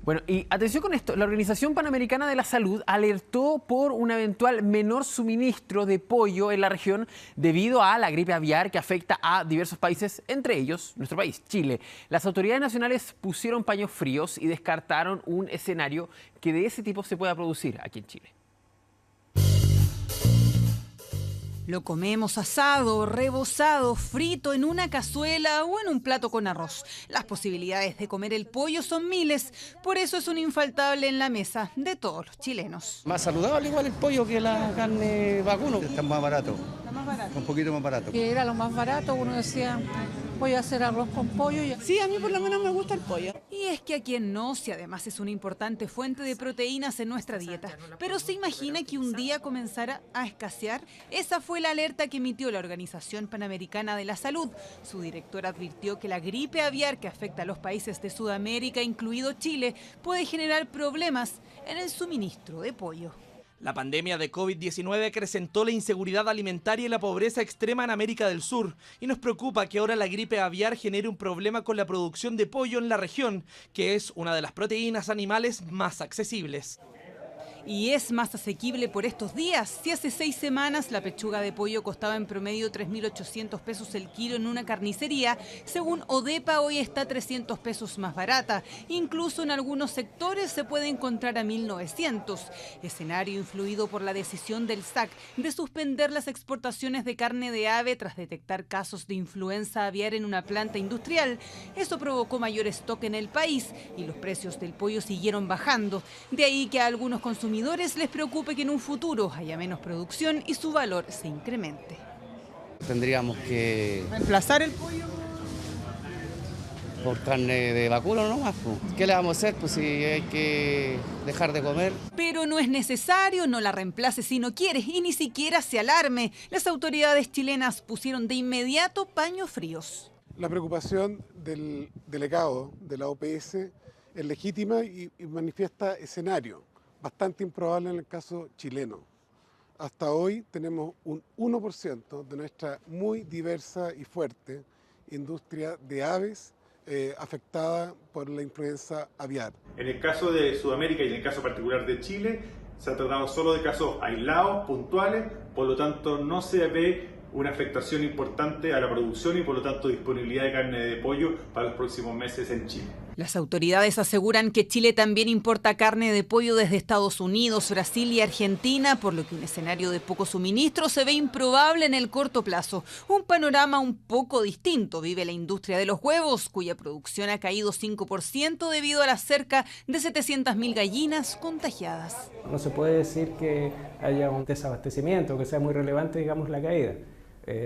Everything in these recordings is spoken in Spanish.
Bueno, y atención con esto, la Organización Panamericana de la Salud alertó por un eventual menor suministro de pollo en la región debido a la gripe aviar que afecta a diversos países, entre ellos nuestro país, Chile. Las autoridades nacionales pusieron paños fríos y descartaron un escenario que de ese tipo se pueda producir aquí en Chile. Lo comemos asado, rebozado, frito en una cazuela o en un plato con arroz. Las posibilidades de comer el pollo son miles, por eso es un infaltable en la mesa de todos los chilenos. Más saludable igual el pollo que la carne vacuno. Está más barato. ¿Está más barato? Un poquito más barato. Que era lo más barato, uno decía, voy a hacer arroz con pollo. Sí, a mí por lo menos me gusta el pollo. Y es que a quien no, si además es una importante fuente de proteínas en nuestra dieta. Pero ¿se imagina que un día comenzara a escasear? Esa fue la alerta que emitió la Organización Panamericana de la Salud. Su director advirtió que la gripe aviar que afecta a los países de Sudamérica, incluido Chile, puede generar problemas en el suministro de pollo. La pandemia de COVID-19 acrecentó la inseguridad alimentaria y la pobreza extrema en América del Sur y nos preocupa que ahora la gripe aviar genere un problema con la producción de pollo en la región, que es una de las proteínas animales más accesibles. Y es más asequible por estos días. Si hace 6 semanas la pechuga de pollo costaba en promedio 3.800 pesos el kilo en una carnicería, según ODEPA hoy está 300 pesos más barata. Incluso en algunos sectores se puede encontrar a 1.900. Escenario influido por la decisión del SAC de suspender las exportaciones de carne de ave tras detectar casos de influenza aviar en una planta industrial. Eso provocó mayor stock en el país y los precios del pollo siguieron bajando. De ahí que a algunos consumidores les preocupe que en un futuro haya menos producción y su valor se incremente. Tendríamos que ¿Reemplazar el pollo? por carne de vacuno nomás. Pues. ¿Qué le vamos a hacer? Pues si hay que dejar de comer. Pero no es necesario, no la reemplace si no quiere y ni siquiera se alarme. Las autoridades chilenas pusieron de inmediato paños fríos. La preocupación del delegado de la OPS es legítima y manifiesta escenario bastante improbable en el caso chileno. Hasta hoy tenemos un 1% de nuestra muy diversa y fuerte industria de aves afectada por la influenza aviar. En el caso de Sudamérica y en el caso particular de Chile, se ha tratado solo de casos aislados, puntuales, por lo tanto no se ve una afectación importante a la producción y por lo tanto disponibilidad de carne de pollo para los próximos meses en Chile. Las autoridades aseguran que Chile también importa carne de pollo desde Estados Unidos, Brasil y Argentina, por lo que un escenario de poco suministro se ve improbable en el corto plazo. Un panorama un poco distinto vive la industria de los huevos, cuya producción ha caído 5% debido a las cerca de 700.000 gallinas contagiadas. No se puede decir que haya un desabastecimiento, que sea muy relevante, digamos, la caída.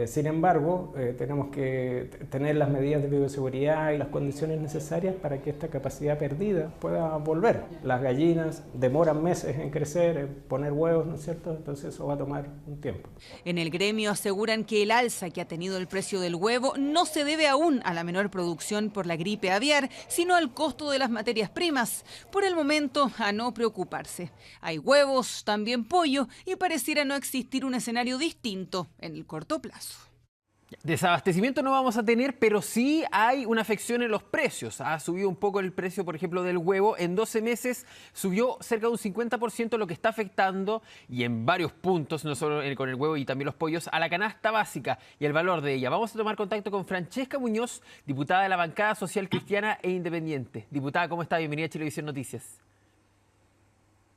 Sin embargo, tenemos que tener las medidas de bioseguridad y las condiciones necesarias para que esta capacidad perdida pueda volver. Las gallinas demoran meses en crecer, en poner huevos, ¿no es cierto? Entonces eso va a tomar un tiempo. En el gremio aseguran que el alza que ha tenido el precio del huevo no se debe aún a la menor producción por la gripe aviar, sino al costo de las materias primas. Por el momento, a no preocuparse. Hay huevos, también pollo, y pareciera no existir un escenario distinto en el corto plazo. Desabastecimiento no vamos a tener, pero sí hay una afección en los precios. Ha subido un poco el precio, por ejemplo, del huevo. En 12 meses subió cerca de un 50%, lo que está afectando, y en varios puntos, no solo con el huevo y también los pollos, a la canasta básica y el valor de ella. Vamos a tomar contacto con Francesca Muñoz, diputada de la bancada social cristiana e independiente. Diputada, ¿cómo está? Bienvenida a Chilevisión Noticias.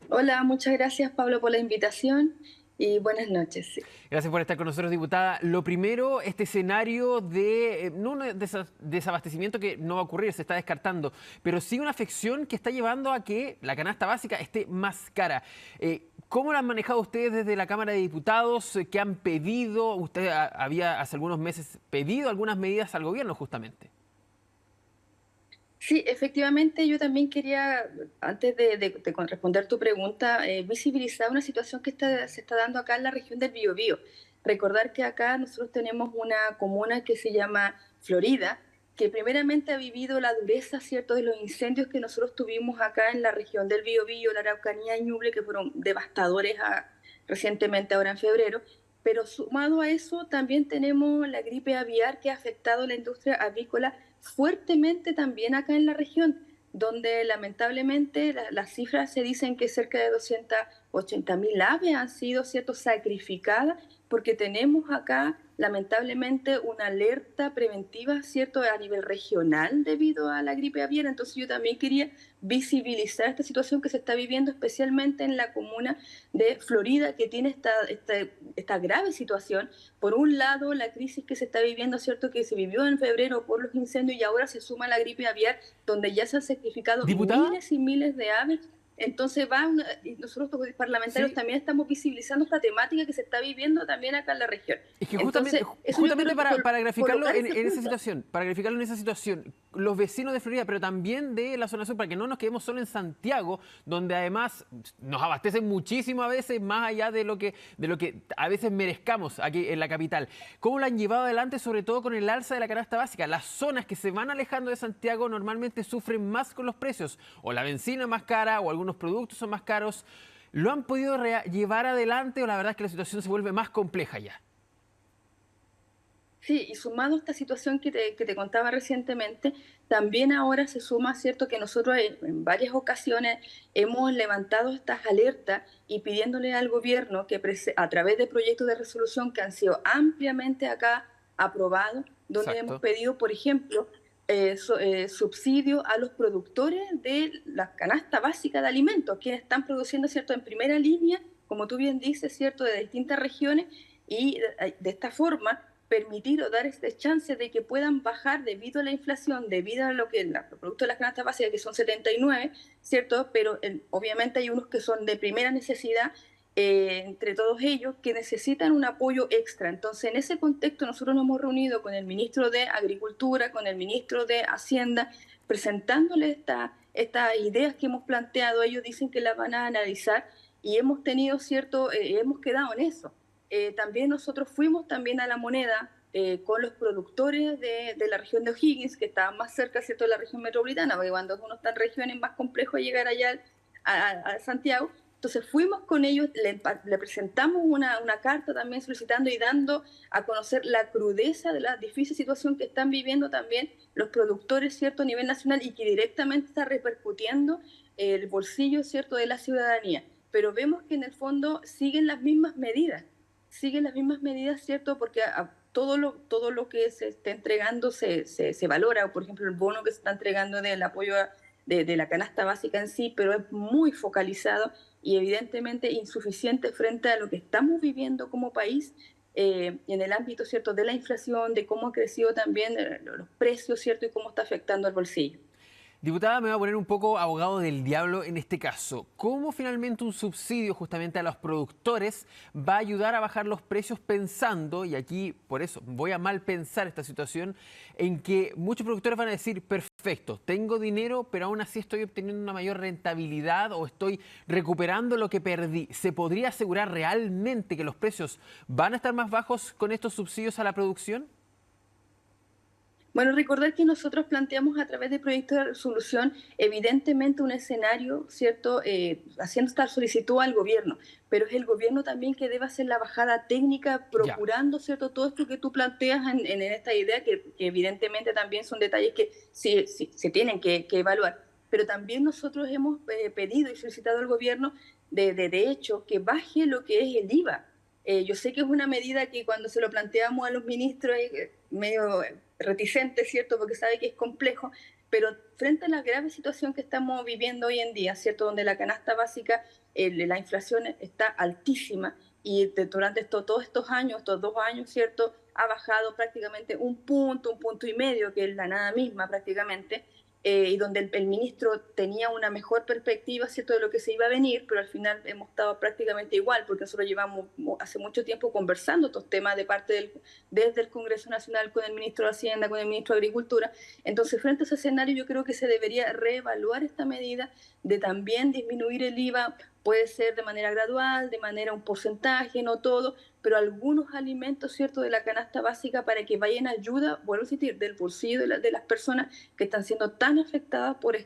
Hola, muchas gracias, Pablo, por la invitación. Y buenas noches. Sí. Gracias por estar con nosotros, diputada. Lo primero, este escenario de no un desabastecimiento que no va a ocurrir, se está descartando, pero sí una afección que está llevando a que la canasta básica esté más cara. ¿Cómo lo han manejado ustedes desde la Cámara de Diputados? ¿Qué han pedido? Usted había hace algunos meses pedido algunas medidas al gobierno justamente. Sí, efectivamente, yo también quería, antes de responder tu pregunta, visibilizar una situación que se está dando acá en la región del Biobío. Recordar que acá nosotros tenemos una comuna que se llama Florida, que primeramente ha vivido la dureza, ¿cierto?, de los incendios que nosotros tuvimos acá en la región del Biobío, la Araucanía y Ñuble, que fueron devastadores recientemente, ahora en febrero. Pero sumado a eso, también tenemos la gripe aviar que ha afectado a la industria avícola fuertemente también acá en la región. donde lamentablemente las cifras se dicen que cerca de 280.000 aves han sido, ¿cierto?, sacrificadas, porque tenemos acá lamentablemente una alerta preventiva, ¿cierto?, a nivel regional debido a la gripe aviar. Entonces yo también quería visibilizar esta situación que se está viviendo, especialmente en la comuna de Florida, que tiene esta grave situación. Por un lado, la crisis que se está viviendo, ¿cierto?, que se vivió en febrero por los incendios, y ahora se suma la gripe aviar, donde ya se han sacrificado miles y miles de aves. Entonces y nosotros los parlamentarios también estamos visibilizando esta temática que se está viviendo también acá en la región. Es que justamente para graficarlo en esa situación, los vecinos de Florida, pero también de la zona sur, para que no nos quedemos solo en Santiago, donde además nos abastecen muchísimo a veces, más allá de lo que a veces merezcamos aquí en la capital. ¿Cómo lo han llevado adelante, sobre todo con el alza de la canasta básica? Las zonas que se van alejando de Santiago normalmente sufren más con los precios, o la benzina es más cara, o algunos productos son más caros. ¿Lo han podido llevar adelante o la verdad es que la situación se vuelve más compleja ya? Sí, y sumado a esta situación que te contaba recientemente, también ahora se suma, ¿cierto?, que nosotros en varias ocasiones hemos levantado estas alertas y pidiéndole al gobierno que a través de proyectos de resolución que han sido ampliamente acá aprobados, donde hemos pedido, por ejemplo, subsidio a los productores de la canasta básica de alimentos, quienes están produciendo, ¿cierto?, en primera línea, como tú bien dices, ¿cierto?, de distintas regiones, y de esta forma permitir o dar este chance de que puedan bajar debido a la inflación, debido a los productos de las canastas básicas, que son 79, ¿cierto? Pero obviamente hay unos que son de primera necesidad, entre todos ellos, que necesitan un apoyo extra. Entonces, en ese contexto, nosotros nos hemos reunido con el ministro de Agricultura, con el ministro de Hacienda, presentándole estas ideas que hemos planteado. Ellos dicen que las van a analizar y hemos tenido hemos quedado en eso. También nosotros fuimos también a La Moneda con los productores de la región de O'Higgins, que estaban más cerca, ¿cierto?, de la región metropolitana, porque cuando uno está en regiones es más complejo llegar allá a Santiago. Entonces fuimos con ellos, le presentamos una carta también solicitando y dando a conocer la crudeza de la difícil situación que están viviendo también los productores, ¿cierto?, a nivel nacional, y que directamente está repercutiendo el bolsillo, ¿cierto?, de la ciudadanía. Pero vemos que en el fondo siguen las mismas medidas, ¿cierto?, porque todo lo que se está entregando se valora. Por ejemplo, el bono que se está entregando del apoyo de la canasta básica en sí, pero es muy focalizado y evidentemente insuficiente frente a lo que estamos viviendo como país en el ámbito, ¿cierto?, de la inflación, de cómo ha crecido también los precios, ¿cierto?, y cómo está afectando al bolsillo. Diputada, me voy a poner un poco abogado del diablo en este caso. ¿Cómo finalmente un subsidio justamente a los productores va a ayudar a bajar los precios pensando, y aquí por eso voy a mal pensar esta situación, en que muchos productores van a decir, perfecto, tengo dinero, pero aún así estoy obteniendo una mayor rentabilidad o estoy recuperando lo que perdí? ¿Se podría asegurar realmente que los precios van a estar más bajos con estos subsidios a la producción? Bueno, recordar que nosotros planteamos a través del proyecto de resolución, evidentemente, un escenario, ¿cierto?, haciendo esta solicitud al gobierno, pero es el gobierno también que debe hacer la bajada técnica, procurando, ¿cierto?, todo esto que tú planteas en esta idea, que evidentemente también son detalles que sí, se tienen que evaluar. Pero también nosotros hemos pedido y solicitado al gobierno, de hecho, que baje lo que es el IVA. Yo sé que es una medida que cuando se lo planteamos a los ministros es medio reticente, ¿cierto?, porque sabe que es complejo, pero frente a la grave situación que estamos viviendo hoy en día, ¿cierto?, donde la canasta básica, la inflación está altísima y durante todos estos años, estos 2 años, ¿cierto?, ha bajado prácticamente un punto y medio, que es la nada misma prácticamente, y donde el ministro tenía una mejor perspectiva, ¿cierto?, de lo que se iba a venir, pero al final hemos estado prácticamente igual, porque nosotros llevamos hace mucho tiempo conversando estos temas desde el Congreso Nacional con el ministro de Hacienda, con el ministro de Agricultura. Entonces, frente a ese escenario, yo creo que se debería reevaluar esta medida de también disminuir el IVA. Puede ser de manera gradual, de manera un porcentaje, no todo, pero algunos alimentos, ¿cierto?, de la canasta básica, para que vayan a ayuda, vuelvo a insistir, del bolsillo de las personas que están siendo tan afectadas por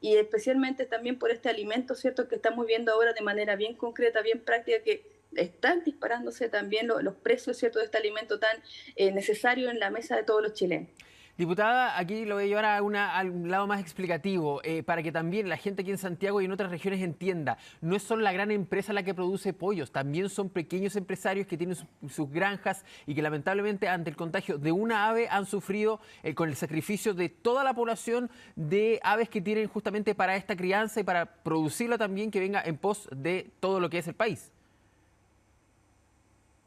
y especialmente también por este alimento, ¿cierto?, que estamos viendo ahora de manera bien concreta, bien práctica, que están disparándose también los precios, ¿cierto?, de este alimento tan necesario en la mesa de todos los chilenos. Diputada, aquí lo voy a llevar a un lado más explicativo, para que también la gente aquí en Santiago y en otras regiones entienda. No es solo la gran empresa la que produce pollos, también son pequeños empresarios que tienen sus granjas y que lamentablemente ante el contagio de una ave han sufrido con el sacrificio de toda la población de aves que tienen justamente para esta crianza y para producirla también que venga en pos de todo lo que es el país.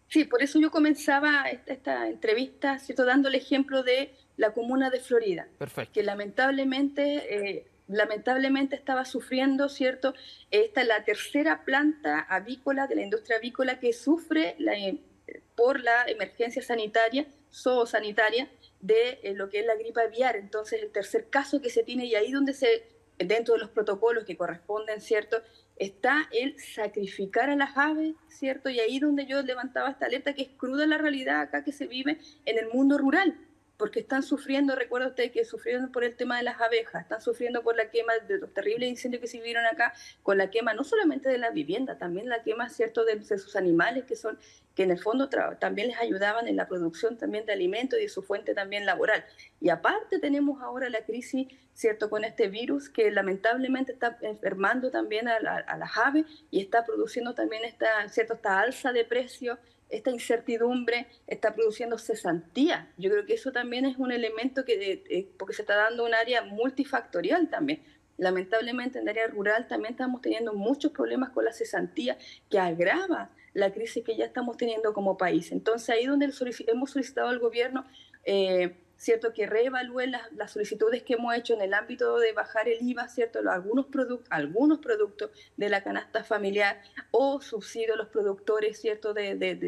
Sí, por eso yo comenzaba esta entrevista, ¿cierto?, dando el ejemplo de la comuna de Florida, Perfecto. que lamentablemente estaba sufriendo, ¿cierto? Esta es la tercera planta avícola de la industria avícola que sufre por la emergencia sanitaria, zoosanitaria, de lo que es la gripe aviar. Entonces, el tercer caso que se tiene, y ahí donde dentro de los protocolos que corresponden, ¿cierto?, está el sacrificar a las aves, ¿cierto? Y ahí donde yo levantaba esta alerta, que es cruda la realidad acá que se vive en el mundo rural, porque están sufriendo, recuerda usted que sufrieron por el tema de las abejas, están sufriendo por la quema de los terribles incendios que se vivieron acá, con la quema no solamente de la vivienda, también la quema, ¿cierto?, de sus animales, que en el fondo también les ayudaban en la producción también de alimentos y de su fuente también laboral. Y aparte tenemos ahora la crisis, ¿cierto?, con este virus que lamentablemente está enfermando también a las aves y está produciendo también esta alza de precios, esta incertidumbre, está produciendo cesantía. Yo creo que eso también es un elemento porque se está dando un área multifactorial también. Lamentablemente en el área rural también estamos teniendo muchos problemas con la cesantía que agrava la crisis que ya estamos teniendo como país. Entonces ahí donde hemos solicitado al gobierno, ¿cierto?, que reevalúe las solicitudes que hemos hecho en el ámbito de bajar el IVA, ¿cierto?, algunos productos de la canasta familiar, o subsidio a los productores, ¿cierto?,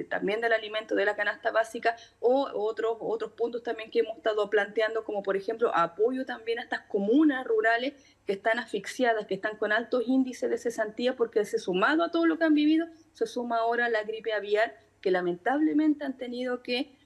también del alimento de la canasta básica, o otros puntos también que hemos estado planteando, como por ejemplo apoyo también a estas comunas rurales que están asfixiadas, que están con altos índices de cesantía, porque sumado a todo lo que han vivido, se suma ahora la gripe aviar, que lamentablemente han tenido que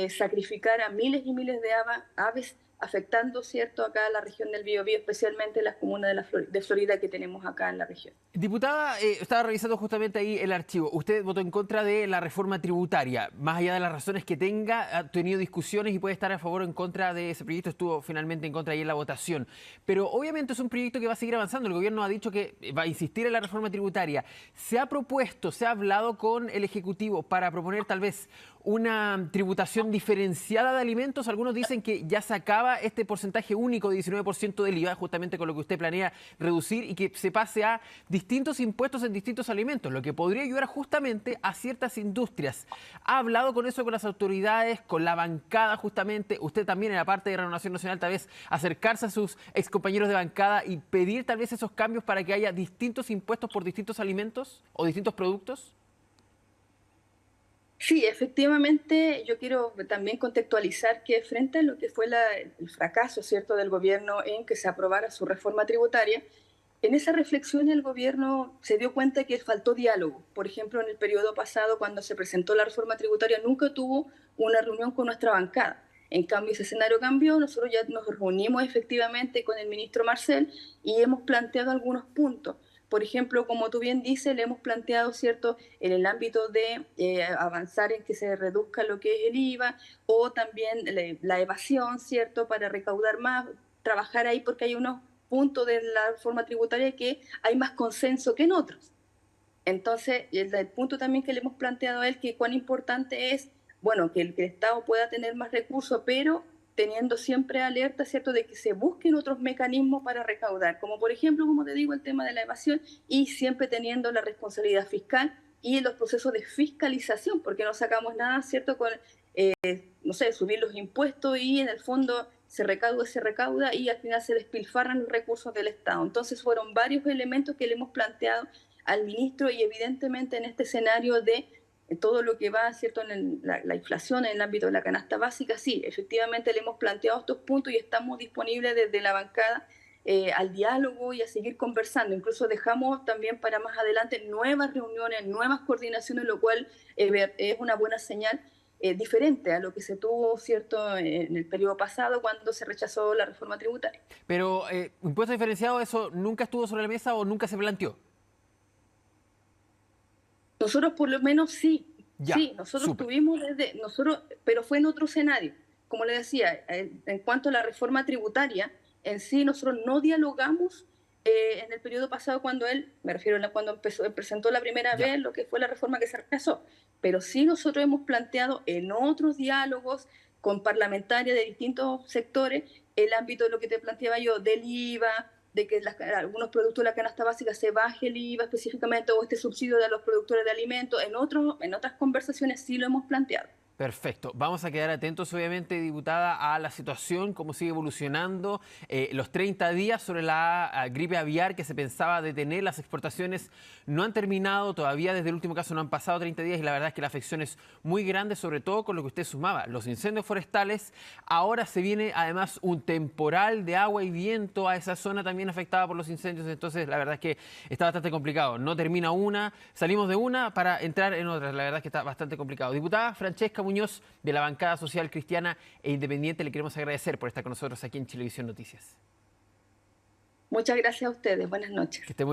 sacrificar a miles y miles de aves, afectando, ¿cierto?, acá a la región del Biobío, especialmente las comunas de Florida que tenemos acá en la región. Diputada, estaba revisando justamente ahí el archivo. Usted votó en contra de la reforma tributaria. Más allá de las razones que tenga, ha tenido discusiones y puede estar a favor o en contra de ese proyecto. Estuvo finalmente en contra ahí en la votación. Pero obviamente es un proyecto que va a seguir avanzando. El gobierno ha dicho que va a insistir en la reforma tributaria. ¿Se ha propuesto, se ha hablado con el Ejecutivo para proponer tal vez una tributación diferenciada de alimentos? Algunos dicen que ya se acaba este porcentaje único de 19% del IVA, justamente con lo que usted planea reducir, y que se pase a distintos impuestos en distintos alimentos, lo que podría ayudar justamente a ciertas industrias. ¿Ha hablado con eso con las autoridades, con la bancada justamente? Usted también en la parte de Renovación Nacional tal vez acercarse a sus excompañeros de bancada y pedir tal vez esos cambios para que haya distintos impuestos por distintos alimentos o distintos productos. Sí, efectivamente, yo quiero también contextualizar que frente a lo que fue el fracaso, ¿cierto?, del gobierno en que se aprobara su reforma tributaria, en esa reflexión el gobierno se dio cuenta que faltó diálogo. Por ejemplo, en el periodo pasado, cuando se presentó la reforma tributaria, nunca tuvo una reunión con nuestra bancada. En cambio, ese escenario cambió, nosotros ya nos reunimos efectivamente con el ministro Marcel y hemos planteado algunos puntos. Por ejemplo, como tú bien dices, le hemos planteado, ¿cierto?, en el ámbito de avanzar en que se reduzca lo que es el IVA, o también la evasión, ¿cierto?, para recaudar más, trabajar ahí, porque hay unos puntos de la reforma tributaria que hay más consenso que en otros. Entonces, el punto también que le hemos planteado a él, que cuán importante es, bueno, que el Estado pueda tener más recursos, pero teniendo siempre alerta, ¿cierto?, de que se busquen otros mecanismos para recaudar, como por ejemplo, como te digo, el tema de la evasión, y siempre teniendo la responsabilidad fiscal y los procesos de fiscalización, porque no sacamos nada, ¿cierto?, con, no sé, subir los impuestos y en el fondo se recauda y al final se despilfarran los recursos del Estado. Entonces fueron varios elementos que le hemos planteado al ministro, y evidentemente en este escenario de todo lo que va, ¿cierto?, en la inflación en el ámbito de la canasta básica, sí, efectivamente le hemos planteado estos puntos y estamos disponibles desde la bancada al diálogo y a seguir conversando. Incluso dejamos también para más adelante nuevas reuniones, nuevas coordinaciones, lo cual es una buena señal, diferente a lo que se tuvo, ¿cierto?, en el periodo pasado cuando se rechazó la reforma tributaria. Pero, ¿impuesto diferenciado, eso nunca estuvo sobre la mesa o nunca se planteó? Nosotros por lo menos sí, Ya, sí, nosotros súper. tuvimos pero fue en otro escenario. como le decía, en cuanto a la reforma tributaria, en sí nosotros no dialogamos en el periodo pasado cuando me refiero a cuando presentó la primera vez lo que fue la reforma que se rechazó, pero sí nosotros hemos planteado en otros diálogos con parlamentarias de distintos sectores el ámbito de lo que te planteaba yo, del IVA, de que algunos productos de la canasta básica se baje el IVA específicamente, o este subsidio de los productores de alimentos. En otras conversaciones sí lo hemos planteado. Perfecto. Vamos a quedar atentos, obviamente, diputada, a la situación, cómo sigue evolucionando. Los 30 días sobre la gripe aviar que se pensaba detener, las exportaciones no han terminado, todavía desde el último caso no han pasado 30 días y la verdad es que la afección es muy grande, sobre todo con lo que usted sumaba, los incendios forestales. Ahora se viene además un temporal de agua y viento a esa zona también afectada por los incendios, entonces la verdad es que está bastante complicado. No termina una, salimos de una para entrar en otra, la verdad es que está bastante complicado. Diputada Francesca Muñoz, de la bancada social cristiana e independiente, le queremos agradecer por estar con nosotros aquí en Chilevisión Noticias. Muchas gracias a ustedes. Buenas noches. Que esté muy bien.